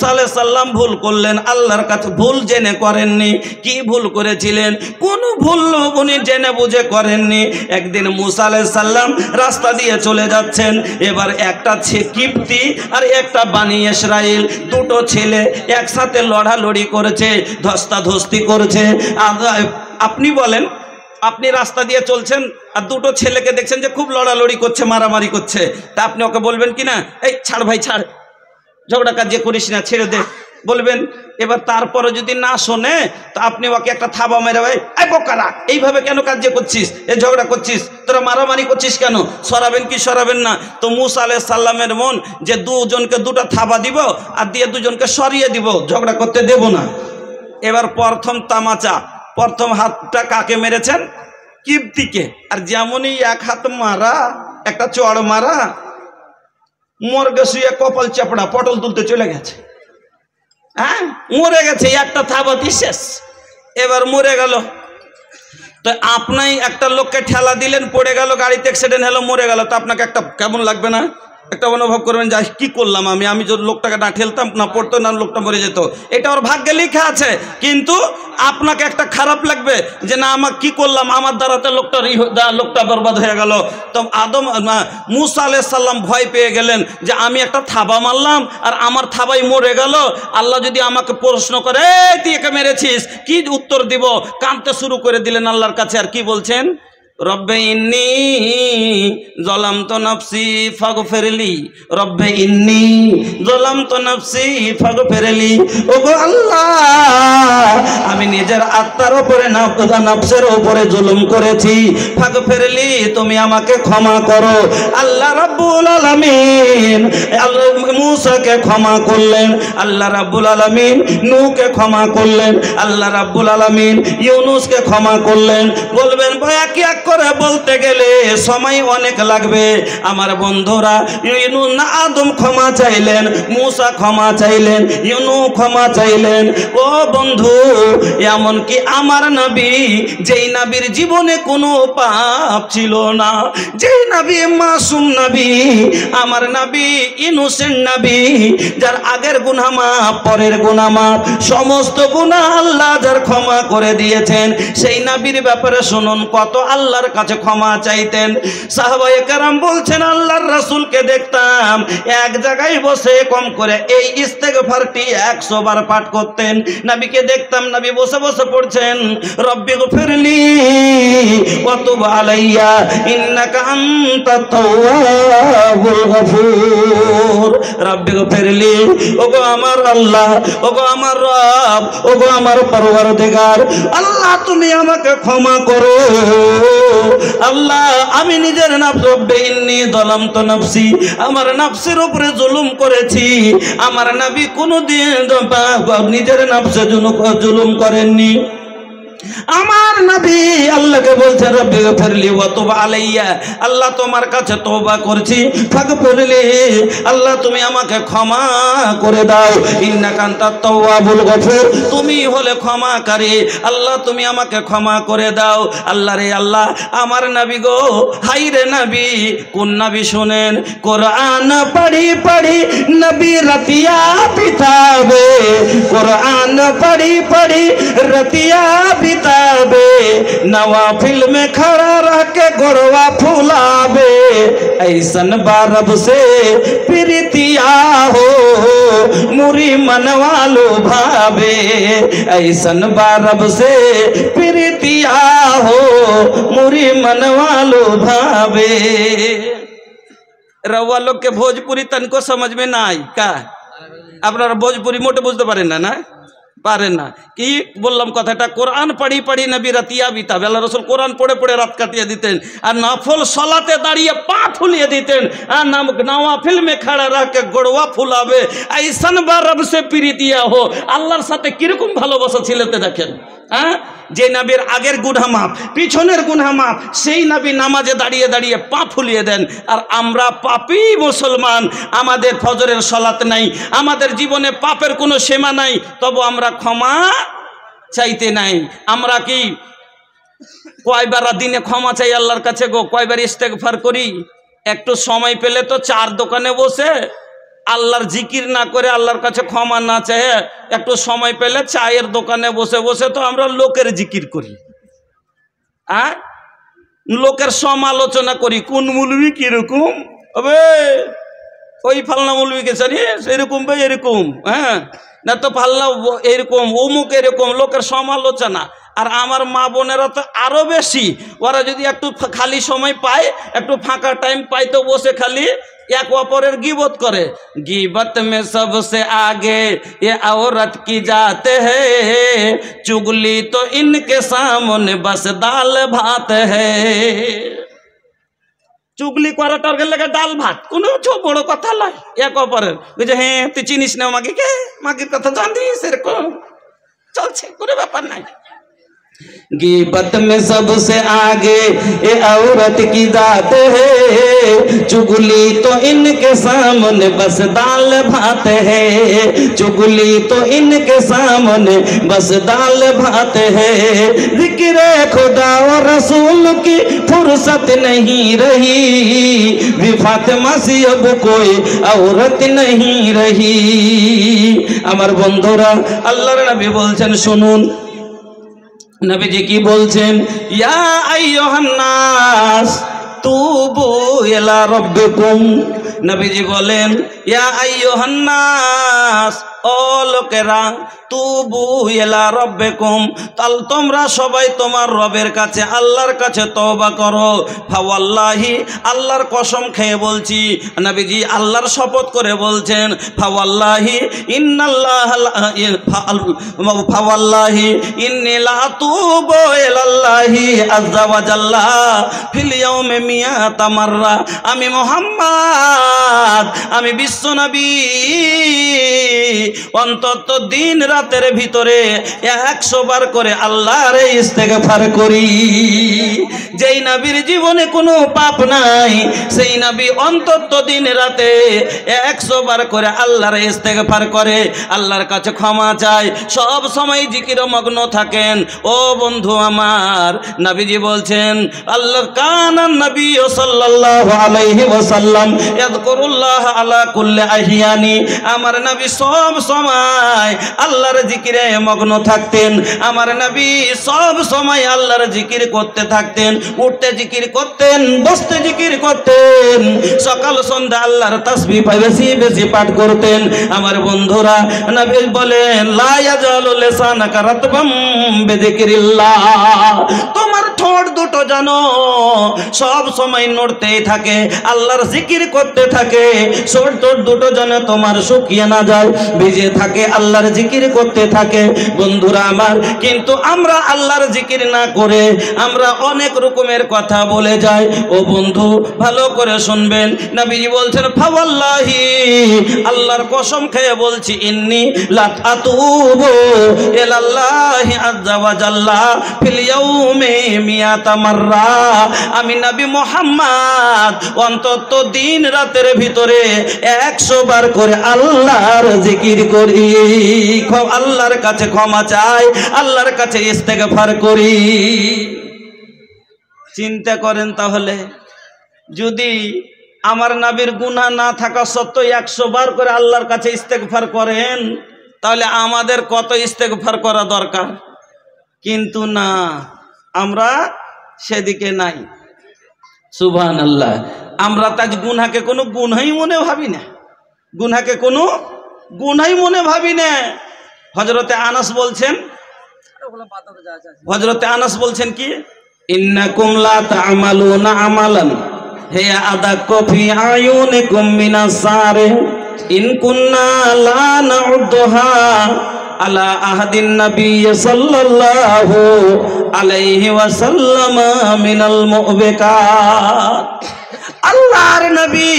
মুসা আলাইহিস সালাম ভুল করলেন, আল্লাহর কাছে ভুল জেনে করেননি। কি ভুল করেছিলেন? কোনো ভুল উনি জেনে বুঝে করেননি। একদিন মুসা আলাইহিস সালাম রাস্তা দিয়ে চলে যাচ্ছেন, এবার একটা কিপ্তি আর একটা বানি ইসরাইল, দুটো ছেলে একসাথে লড়ালড়ি করেছে, ধস্তাধস্তি করেছে। আপনি বলেন, আপনি রাস্তা দিয়ে চলছেন আর দুটো ছেলেকে দেখছেন যে খুব লড়ালড়ি করছে, মারামারি করছে, তা আপনি ওকে বলবেন কি না, এই ছাড় ভাই ছাড়, ঝগড়া কাজ করিস না, ছেড়ে দে, বলবেন? এবার তারপরে যদি না শোনে তো আপনি ওকে একটা থাবা মেরে, ভাই এই বোকারা এইভাবে কেন কাজ করছিস, এই ঝগড়া করছিস, তোরা মারামারি করছিস কেন, সরাবেন কি সরাবেন না? তো মুসা আলাইহিস সালামের মন যে দুজনকে দুটো থাবা দিব আর দিয়ে দুজনকে সরিয়ে দিব, ঝগড়া করতে দেব না। এবার প্রথম তামাচা, প্রথম হাতটা কাকে মেরেছেন? কিপ্তিকে। আর যেমনই এক হাত মারা, একটা চড় মারা, মর্গে শুয়ে কপাল চাপড়া, পটল তুলতে চলে গেছে। হ্যাঁ, মরে গেছে, একটা থাবাতি শেষ। এবার মরে গেল। তো আপনি একটা লোককে ঠেলা দিলেন, পড়ে গেল, গাড়িতে অ্যাক্সিডেন্ট হলো, মরে গেল, তো আপনাকে একটা কেমন লাগবে না? একটা অনুভব করবেন যে কি করলাম আমি যদি লোকটাকে না ঠেলতাম, না পড়তো, না লোকটা মরে যেত। এটা ওর ভাগ্যে লেখা আছে, কিন্তু আপনাকে একটা খারাপ লাগবে যে না, আমার কি করলাম, আমার দ্বারাতে লোকটা বরবাদ হয়ে গেল। তো মুসা আলাইহিস সালাম ভয় পেয়ে গেলেন যে আমি একটা থাবা মারলাম আর আমার থাবাই মরে গেল। আল্লাহ যদি আমাকে প্রশ্ন করে, তুই একে মেরেছিস, কি উত্তর দিব? কাঁদতে শুরু করে দিলেন আল্লাহর কাছে। আর কি বলছেন? রব্বে ইন্নী যালামতু নাফসি ফাগফিরলি, রব্বে ইন্নী যালামতু নাফসি ফাগফিরলি। ওগো আল্লাহ, আমি নিজের আত্মার উপরে নফসের উপরে জুলুম করেছি, ফাগফিরলি, তুমি আমাকে ক্ষমা করো। আল্লাহ রাব্বুল আলামিন মুসাকে ক্ষমা করলেন, আল্লাহ রাব্বুল আলামিন নূহকে ক্ষমা করলেন, আল্লাহ রাব্বুল আলামিন ইউনূসকে ক্ষমা করলেন। বলবেন ভাই এক করে বলতে গেলে সময় অনেক লাগবে। আমার বন্ধুরা, আদম ক্ষমা চাইলেন, মুসা ক্ষমা চাইলেন, ইউনূস ক্ষমা চাইলেন। ও বন্ধু, এমনকি আমার নবী, যেই নবীর জীবনে কোনো পাপ ছিল না, যেই নবী মাসুম নবী, আমার নবী ইনোসেন্ট নবী, যার আগের গুনাহ মাফ, পরের গুনাহ মাফ, সমস্ত গুনাহ আল্লাহ যার ক্ষমা করে দিয়েছেন, সেই নবীর ব্যাপারে শুনুন কত আল্লাহর কাছে ক্ষমা চাইতেন। সাহাবায়ে কেরাম বলছেন, আল্লাহর রাসূলকে দেখতাম এক জায়গায় বসে কম করে এই ইস্তেগফারটি 100 বার পাঠ করতেন। নবীকে দেখতাম নবী বসে বসে পড়ছেন, রব্বি গফিরলি ওয়া তুব আলাইয়া ইন্নাকা আনতাত তাওয়াবুল গফুর। রব্বি গফিরলি, ওগো আমার আল্লাহ, ওগো আমার রব, ওগো আমার পরওয়ারদিগার, আল্লাহ তুমি আমাকে ক্ষমা করো। আল্লাহ, আমি নিজের নফস, রব্বে ইন্নী যালামতু নাফসি, আমার নফসের উপরে জুলুম করেছি। আমার নবী কোনদিন নিজের নফসে জুলুম করেননি। আমার নবী আল্লাহকে বলছে, রব্বি গফিরলি ওয়া তুব আলাইয়া, আল্লাহ তোমার কাছে তওবা করছি, ফাগফিরলি, আল্লাহ তুমি আমাকে ক্ষমা করে দাও, ইন্নাকা আনতাত তাওয়াবুল গফুর, তুমি হলে ক্ষমাকারী, আল্লাহ তুমি আমাকে ক্ষমা করে দাও। আল্লাহ রে আল্লাহ, আমার নবী গো, হাই রে নবী, কোন নবী শুনেন, কোরআন পড়ি পড়ি নবী রতিয়া বিতাবে, কোরআন পড়ি পড়ি রতিয়া बिताबे, नवाफिल में खड़ा रह के गोरवा फुलाबे, ऐसन बारब से प्रीतिया हो मुरी मनवालो भावे, ऐसन बारब से प्रीतिया हो मुरी मनवालो भावे। रउआ लोग के भोजपुरी तनको समझ में ना आई का? আপনারা ভোজপুরি মোটে বুঝতে পারেন না, না পারেন না। কি বললাম কথাটা? কোরআন পড়ি পড়ি নবী রাতিয়া বিতাবে, আল্লাহ রাসূল কোরআন পড়ে পড়ে রাত কাটিয়ে দিতেন, আর নফল সলাতে দাঁড়িয়ে পা ফুলিয়ে দিতেন, আর নওয়াফিল মে খাড়া রাখে গোড়ওয়া ফুলাবে, আইসান বা রব সে পিরিতিয়া হো। আল্লাহর সাথে কিরকম ভালোবাসা ছিলেতে দেখেন। হ্যাঁ, যে নবীর আগের গুনাহ মাফ, পিছনের গুনাহ মাফ, সেই নবী নামাজে দাঁড়িয়ে দাঁড়িয়ে পা ফুলিয়ে দেন। আর আমরা পাপী মুসলমান, আমাদের ফজরের সলাত নাই, আমাদের জীবনে পাপের কোনো সীমা নাই, তবু আমরা ক্ষমা চাইতে নাই। আমরা কি কয়বার দিনে ক্ষমা চাই আল্লাহর কাছে গো? কয়বার ইস্তেগফার করি? একটু সময় পেলে তো চার দোকানে বসে আল্লাহর জিকির না করে, আল্লাহর কাছে ক্ষমা না চাহে, একটু সময় পেলে চায়ের দোকানে বসে বসে তো আমরা লোকের জিকির করি, লোকের সমালোচনা করি, কোন মৌলবি কিরকম হবে, ওই ফালনা মৌলবিকে জানিস এরকম ভাই এরকম, হ্যাঁ না তো ফালনা এরকম, অমুক এরকম, লোকের সমালোচনা। আর আমার মা বোনেরা তো আরো বেশি, ওরা যদি একটু খালি সময় পায়, একটু ফাঁকা টাইম পায়, তো বসে খালি এক অপরের গিবত করে। গিবত মে সবসে আগে ये औरत की जाते है, चुगली तो इनके सामने बस दाल भात है। চুগলি করাটার লেগে ডাল ভাত কোনো বড় কথা নয়। এক অপরের ওই যে, হ্যাঁ তুই চিনিস না মাগিকে, মাগির কথা জানিস, এরকম চলছে, কোনো ব্যাপার নাই। गिबत में सबसे आगे ये औरत की जात है, चुगली तो इनके सामने बस दाल भात है, चुगली तो इनके सामने बस दाल भात है। जिक्र खुदा और रसूल की फुर्सत नहीं रही, भी फातिमा सी अब कोई औरत नहीं रही। আমার বন্ধুরা, আল্লাহর নবী বলছেন, শুনুন নবীজি কি বলছেন, ইয়া আইয়ুহান নাস তুবু ইলা রাব্বিকুম। নবীজি বলেন, ইয়া আইয়ুহান নাস, ও লোকেরা, তুবু ইলা রাব্বিকুম, তাল তোমরা সবাই তোমার রবের কাছে, আল্লাহর কাছে তওবা করো। ফাওয়াল্লাহি, আল্লাহর কসম খেয়ে বলছি, নবীজি আল্লাহর শপথ করে বলছেন, ফাওয়াল্লাহি ইন্নাল্লাহ, ফাওয়াল্লাহি ইন্নী লা আতুবু ইলাল্লাহি আযজা ওয়া জাল্লা ফিল ইয়াউমি মিয়াতা মাররা। আমি মুহাম্মদ, আমি বিশ্ব নবী, অন্তত দিন রাতের ভিতরে 100 বার করে আল্লাহর ইস্তেগফার করি। যেই নবীর জীবনে কোনো পাপ নাই, সেই নবী অন্তত দিন রাতে 100 বার করে আল্লাহর ইস্তেগফার করে, আল্লাহর কাছে ক্ষমা চায়, সব সময় জিকিরে মগ্ন থাকেন। ও বন্ধু আমার, নবীজি বলছেন, আল্লাহ কানান নবী সাল্লাল্লাহু আলাইহি ওয়াসাল্লাম ইয়াযকুরুল্লাহ আলা কুল্লি আহিয়ানি, আমার নবী সব সময় আল্লাহর জিকিরে মগ্ন থাকতেন। আমার নবী সব সময় আল্লাহর জিকির করতে থাকতেন, উঠতে জিকির করতেন, বসতে জিকির করতেন, সকাল সন্ধ্যা আল্লাহর তাসবিহ বেশি বেশি পাঠ করতেন। আমার বন্ধুরা, নবী বলেন, লা ইয়াজালু লিসানাকা রাতবাম বিযিকরিল্লাহ, তোমার ঠোঁট দুটো জানো সব সময় নড়তেই থাকে, আল্লাহর জিকির করতে থাকে, ঠোঁট দুটো যেন তোমার শুকিয়ে না যায়, ভিজে থাকে, আল্লাহর জিকির করতে থাকে। বন্ধুরা আমার, কিন্তু আমরা আল্লাহর জিকির না করে আমরা অনেক রকমের কথা বলে যাই। ও বন্ধু, ভালো করে শুনবেন, নবীজি বলছেন, ফাওয়াল্লাহি, আল্লাহর কসম খেয়ে বলছি, ইন্নী লা আতুবু ইলাল্লাহি আযজা ওয়া জাল্লা ফিল ইয়াউমি মিয়াতা মাররা। আমি নবী মুহাম্মদ অন্তত দিন রাতের ভিতরে 100 বার করে আল্লাহর জিকির করি, আল্লাহর কাছে ক্ষমা চাই, আল্লাহর কাছে ইস্তেগফার করি। চিন্তা করেন তাহলে, যদি আমার নবীর গুনাহ না থাকা সত্ত্বেও 100 বার করে আল্লাহর কাছে ইস্তেগফার করেন, তাহলে আমাদের কত ইস্তেগফার করা দরকার। কিন্তু না, আমরা সেদিকে নাই। সুবহানাল্লাহ, আমরা তাজ গুনাহকে কোনো গুনাহই মনে ভাবি না, গুনাহকে কোনো গুনাহই মনে ভাবি না। হযরতে আনাস বলছেন কি, ইন্নাকুম লা তা'মালুনা আমালান হিয়া আদাক্কু ফি আয়ুনিকুম মিনাস সারে ইন কুন্না লা নাউদ্দুহা আলা আহাদিন নবী সাল্লাল্লাহু আলাইহি ওয়াসাল্লাম মিনাল মুবিকাত। আল্লাহর নবী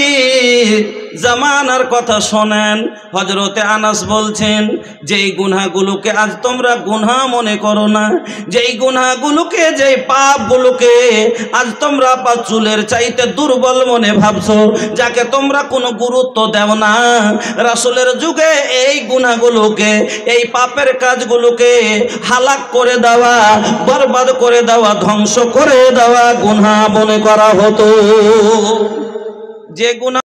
জামানার কথা শোনেন। হযরতে আনাস বলছেন, যেই গুনাহগুলোকে আজ তোমরা গুনাহ মনে করো না, যেই গুনাহগুলোকে, যেই পাপগুলোকে আজ তোমরা চুলের চাইতে দুর্বল মনে ভাবছো, যাকে তোমরা কোনো গুরুত্ব দাও না, রাসূলের যুগে এই গুনাহগুলোকে, এই পাপের কাজগুলোকে হালাক করে দেওয়া, বরবাদ করে দেওয়া, ধ্বংস করে দেওয়া গুনাহ মনে করা হতো। যে গুনাহ